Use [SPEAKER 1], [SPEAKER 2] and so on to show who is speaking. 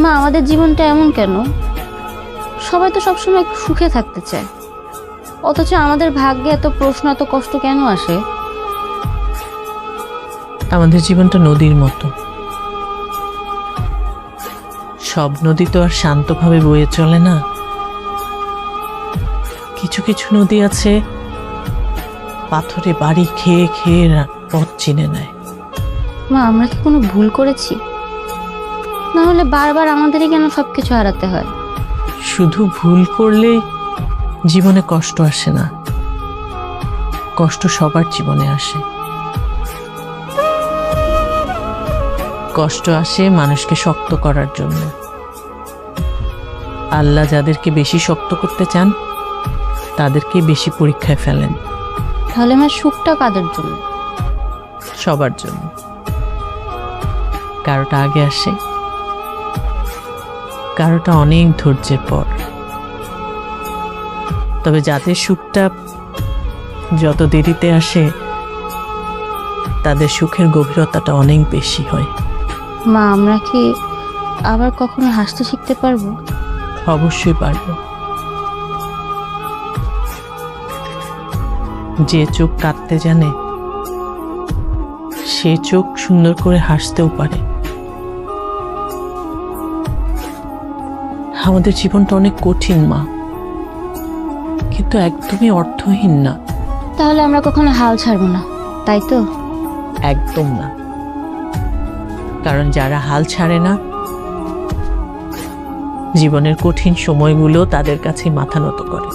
[SPEAKER 1] মা, আমাদের জীবনটা এমন কেন? সবাই তো সবসময় সুখে থাকতে চায়, অথচ আমাদের ভাগ্যে এত প্রশ্ন, এত কষ্ট কেন আসে?
[SPEAKER 2] আমাদের জীবনটা নদীর মতো। সব নদী তো আর শান্তভাবে বয়ে চলে না। কিছু কিছু নদী আছে পাথরে বাড়ি খেয়ে খেয়ে পথ চিনে নেয়।
[SPEAKER 1] মা, আমরা কি কোনো ভুল করেছি? না হলে বারবার আমাদেরই কেন সবকিছু হারাতে হয়?
[SPEAKER 2] শুধু ভুল করলেই জীবনে কষ্ট আসে না, কষ্ট সবার জীবনে আসে। কষ্ট আসে মানুষকে শক্ত করার জন্য। আল্লাহ যাদেরকে বেশি শক্ত করতে চান তাদেরকে বেশি পরীক্ষায় ফেলেন।
[SPEAKER 1] তাহলে আমার সুখটা কাদের জন্য?
[SPEAKER 2] সবার জন্য। কারোটা আগে আসে, কারোটা অনেক ধৈর্যের পর। তবে যাদের সুখটা যত দেরিতে আসে তাদের সুখের গভীরতাটা অনেক বেশি হয়।
[SPEAKER 1] মা, আমরা কি আবার কখনো হাসতে শিখতে পারবো?
[SPEAKER 2] অবশ্যই পারবো। যে চোখ কাঁদতে জানে সে চোখ সুন্দর করে হাসতেও পারে। আমাদের জীবনটা অনেক কঠিন মা, কিন্তু একদমই অর্থহীন না।
[SPEAKER 1] তাহলে আমরা কখনো হাল ছাড়বো না, তাই তো?
[SPEAKER 2] একদম না। কারণ যারা হাল ছাড়ে না, জীবনের কঠিন সময়গুলো তাদের কাছে মাথা নত করে।